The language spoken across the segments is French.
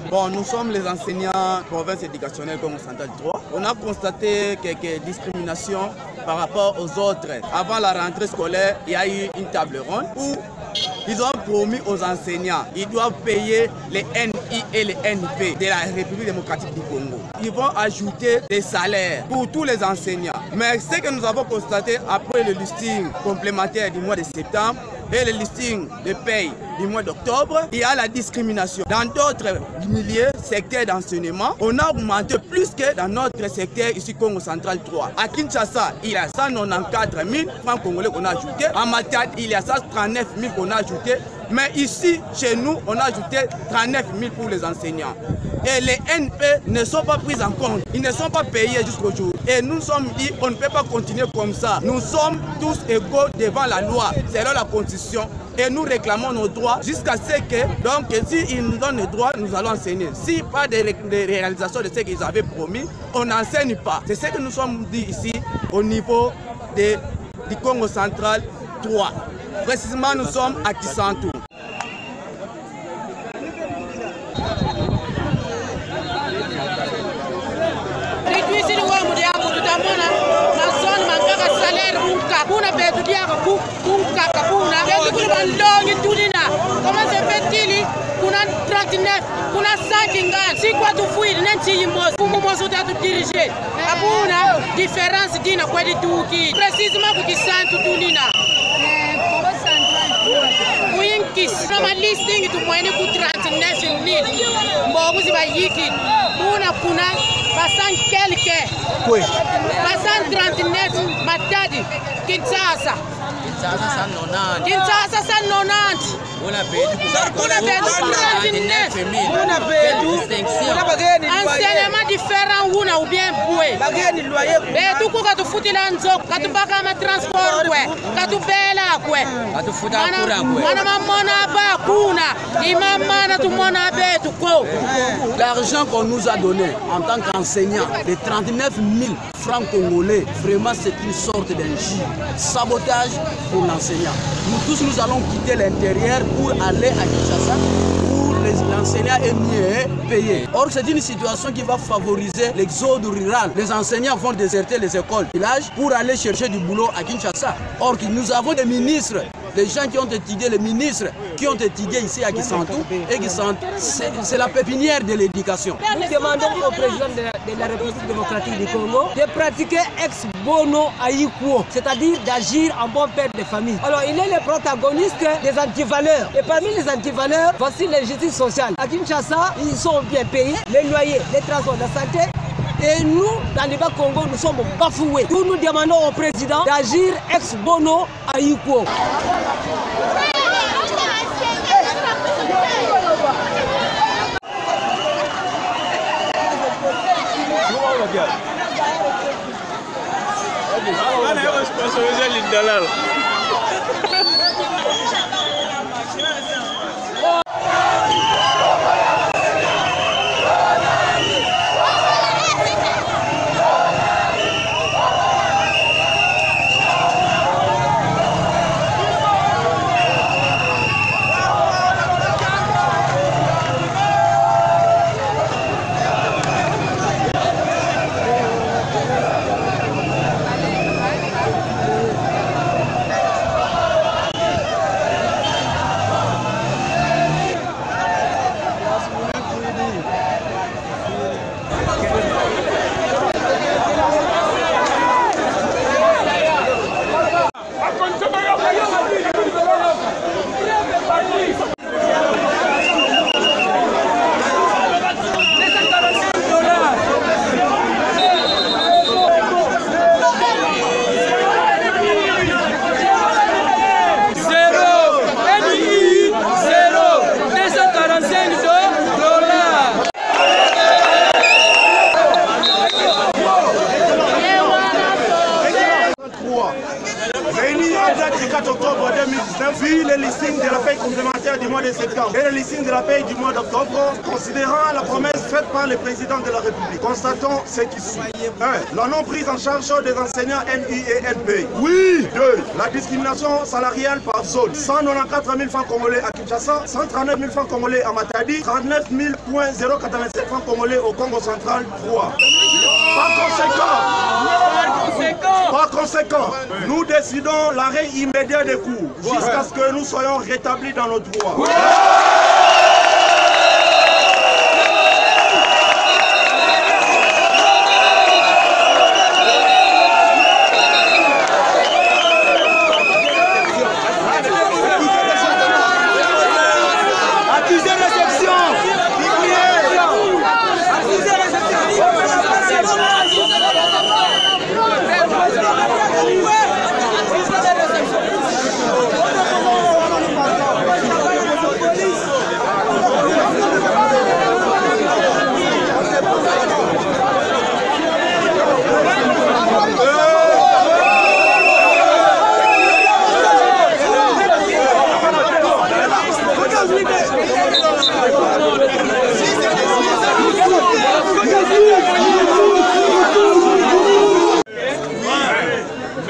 Bon, nous sommes les enseignants province éducationnelle Congo Central 3. On a constaté quelques discriminations par rapport aux autres. Avant la rentrée scolaire, il y a eu une table ronde où ils ont promis aux enseignants, ils doivent payer les NI et les NP de la République démocratique du Congo. Ils vont ajouter des salaires pour tous les enseignants. Mais ce que nous avons constaté après le listing complémentaire du mois de septembre et le listing de paye du mois d'octobre, il y a la discrimination. Dans d'autres milieux, secteurs d'enseignement, on a augmenté plus que dans notre secteur ici Congo Central 3. À Kinshasa, il y a 194 000 francs congolais qu'on a ajouté. En Matadi, il y a 139 000 qu'on a ajouté. Mais ici, chez nous, on a ajouté 39 000 pour les enseignants. Et les NP ne sont pas pris en compte. Ils ne sont pas payés jusqu'au jour. Et nous sommes dit, on ne peut pas continuer comme ça. Nous sommes tous égaux devant la loi, selon la Constitution. Et nous réclamons nos droits jusqu'à ce que, donc, s'ils nous donnent les droits, nous allons enseigner. Si pas de réalisation de ce qu'ils avaient promis, on n'enseigne pas. C'est ce que nous sommes dit ici au niveau du Congo Central 3. Précisément, nous sommes à Kisantu. Comment se fait-il qu'on a 39, qu'on a 5 ingal, si quoi tu fouilles, n'en mos, pour moi tu diriger. Abuna différence dina quoi de tout qui précisément pour qui sent tout nina. Oui, qui sama listing tu moyen pour 39 000. Bon, vous va yiki. Kuna passant quelqu'un. Oui. Passant 39 Matadi, Kinshasa. Kinshasa 190. On a payé enseignement différent ou bien boué. Et tout quoi tu foutis là nzok, quand tu baka ma transport quoi, quand tu bela quoi. Quand tu foutis courant quoi. Mana mona ba kuna, imama na tu mona be tu ko. L'argent qu'on nous a donné en tant qu'enseignant, les 39 000 francs congolais, vraiment c'est une sorte d'injure, sabotage pour l'enseignant. Nous tous nous allons quitter l'intérieur pour aller à Kinshasa où l'enseignant est mieux payé. Or c'est une situation qui va favoriser l'exode rural. Les enseignants vont déserter les écoles village pour aller chercher du boulot à Kinshasa. Or nous avons des ministres, des gens qui ont étudié, les ministres qui ont étudié ici à Kisantu et qui sont, c'est la pépinière de l'éducation. Nous demandons au président de la République démocratique du Congo de pratiquer ex bono aïkuo, c'est-à-dire d'agir en bon père de famille. Alors il est le protagoniste des antivaleurs. Et parmi les antivaleurs, voici l'injustice sociale. À Kinshasa, ils sont bien payés, les loyers, les transports, la santé. Et nous, dans le Bas-Congo, nous sommes bafoués. Nous demandons au président d'agir ex bono aïkuo. Ana sponsoriser l'indalal. mois de septembre et le listing de la paye du mois d'octobre, considérant la promesse faite par le président de la République. Constatons ce qui suit. 1. La non prise en charge des enseignants NI et NP. Oui. 2. La discrimination salariale par zone. 194 000 francs congolais à Kinshasa, 139 000 francs congolais à Matadi, 39 000,087 francs congolais au Congo central 3. Par conséquent, nous décidons l'arrêt immédiat des cours jusqu'à ce que nous soyons rétablis dans nos droits.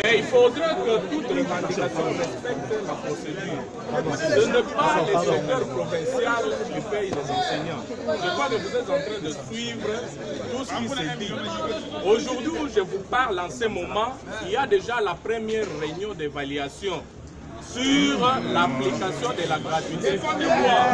Mais il faudrait que toute revendication respecte la procédure. Ce n'est pas les secteurs provinciaux qui payent les enseignants. Je crois que vous êtes en train de suivre tout ce qui se dit. Aujourd'hui où je vous parle en ce moment, il y a déjà la première réunion d'évaluation sur l'application de la gratuité du mois.